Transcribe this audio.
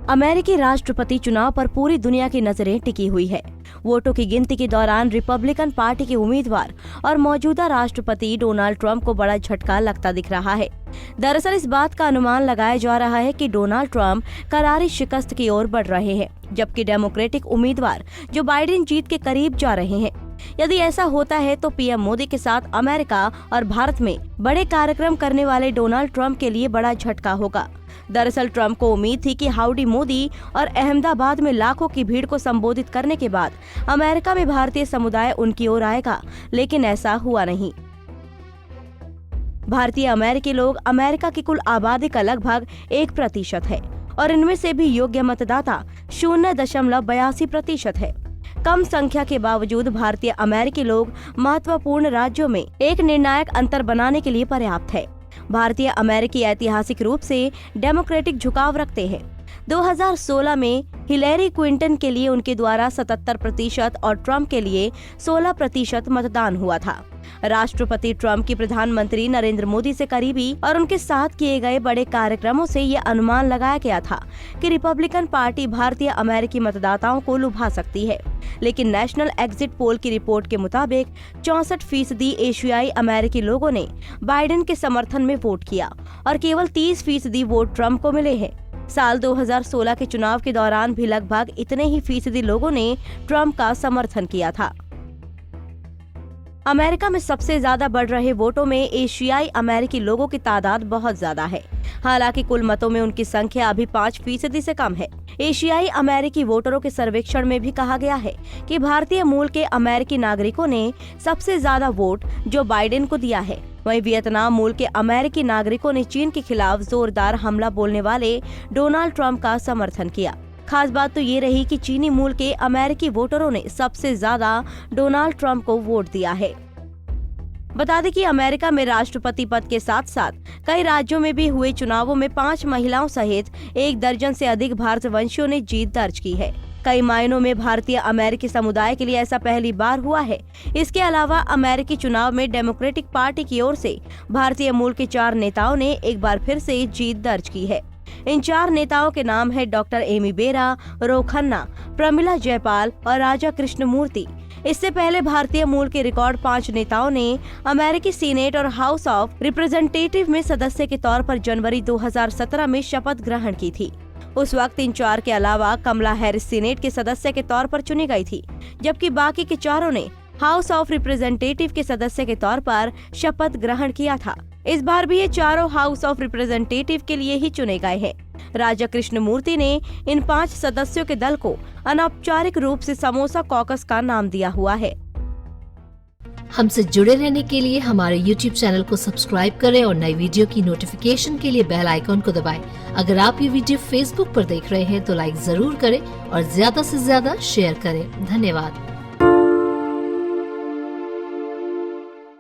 अमेरिकी राष्ट्रपति चुनाव पर पूरी दुनिया की नजरें टिकी हुई है। वोटों की गिनती के दौरान रिपब्लिकन पार्टी के उम्मीदवार और मौजूदा राष्ट्रपति डोनाल्ड ट्रंप को बड़ा झटका लगता दिख रहा है। दरअसल इस बात का अनुमान लगाया जा रहा है कि डोनाल्ड ट्रंप करारी शिकस्त की ओर बढ़ रहे हैं, जबकि डेमोक्रेटिक उम्मीदवार जो बाइडेन जीत के करीब जा रहे हैं। यदि ऐसा होता है तो पीएम मोदी के साथ अमेरिका और भारत में बड़े कार्यक्रम करने वाले डोनाल्ड ट्रंप के लिए बड़ा झटका होगा। दरअसल ट्रंप को उम्मीद थी कि हाउडी मोदी और अहमदाबाद में लाखों की भीड़ को संबोधित करने के बाद अमेरिका में भारतीय समुदाय उनकी ओर आएगा, लेकिन ऐसा हुआ नहीं। भारतीय अमेरिकी लोग अमेरिका की कुल आबादी का लगभग 1% है और इनमें से भी योग्य मतदाता 0.82% है। कम संख्या के बावजूद भारतीय अमेरिकी लोग महत्वपूर्ण राज्यों में एक निर्णायक अंतर बनाने के लिए पर्याप्त है। भारतीय अमेरिकी ऐतिहासिक रूप से डेमोक्रेटिक झुकाव रखते हैं। 2016 में हिलेरी क्लिंटन के लिए उनके द्वारा 77% और ट्रंप के लिए 16% मतदान हुआ था। राष्ट्रपति ट्रंप की प्रधानमंत्री नरेंद्र मोदी से करीबी और उनके साथ किए गए बड़े कार्यक्रमों से ये अनुमान लगाया गया था कि रिपब्लिकन पार्टी भारतीय अमेरिकी मतदाताओं को लुभा सकती है, लेकिन नेशनल एग्जिट पोल की रिपोर्ट के मुताबिक 64% एशियाई अमेरिकी लोगों ने बाइडेन के समर्थन में वोट किया और केवल 30% वोट ट्रंप को मिले हैं। साल 2016 के चुनाव के दौरान भी लगभग इतने ही फीसदी लोगों ने ट्रंप का समर्थन किया था। अमेरिका में सबसे ज्यादा बढ़ रहे वोटों में एशियाई अमेरिकी लोगों की तादाद बहुत ज्यादा है। हालांकि कुल मतों में उनकी संख्या अभी 5% से कम है। एशियाई अमेरिकी वोटरों के सर्वेक्षण में भी कहा गया है कि भारतीय मूल के अमेरिकी नागरिकों ने सबसे ज्यादा वोट जो बाइडेन को दिया है। वहीं वियतनाम मूल के अमेरिकी नागरिकों ने चीन के खिलाफ जोरदार हमला बोलने वाले डोनाल्ड ट्रंप का समर्थन किया। खास बात तो ये रही कि चीनी मूल के अमेरिकी वोटरों ने सबसे ज्यादा डोनाल्ड ट्रंप को वोट दिया है। बता दें कि अमेरिका में राष्ट्रपति पद के साथ साथ कई राज्यों में भी हुए चुनावों में 5 महिलाओं सहित 1 दर्जन से अधिक भारतवंशियों ने जीत दर्ज की है। कई मायनों में भारतीय अमेरिकी समुदाय के लिए ऐसा पहली बार हुआ है। इसके अलावा अमेरिकी चुनाव में डेमोक्रेटिक पार्टी की ओर से भारतीय मूल के 4 नेताओं ने एक बार फिर से जीत दर्ज की है। इन 4 नेताओं के नाम है डॉक्टर एमी बेरा, रो खन्ना, प्रमिला जयपाल और राजा कृष्णमूर्ति। इससे पहले भारतीय मूल के रिकॉर्ड 5 नेताओं ने अमेरिकी सीनेट और हाउस ऑफ रिप्रेजेंटेटिव में सदस्य के तौर पर जनवरी 2017 में शपथ ग्रहण की थी। उस वक्त इन 4 के अलावा कमला हैरिस सीनेट के सदस्य के तौर पर चुनी गई थी, जबकि बाकी के 4 ने हाउस ऑफ रिप्रेजेंटेटिव के सदस्य के तौर पर शपथ ग्रहण किया था। इस बार भी ये चारों हाउस ऑफ रिप्रेजेंटेटिव के लिए ही चुने गए हैं। राजा कृष्णमूर्ति ने इन 5 सदस्यों के दल को अनौपचारिक रूप से समोसा कॉकस का नाम दिया हुआ है। हमसे जुड़े रहने के लिए हमारे YouTube चैनल को सब्सक्राइब करें और नई वीडियो की नोटिफिकेशन के लिए बेल आइकॉन को दबाएं। अगर आप ये वीडियो Facebook पर देख रहे हैं तो लाइक जरूर करें और ज्यादा से ज्यादा शेयर करें। धन्यवाद।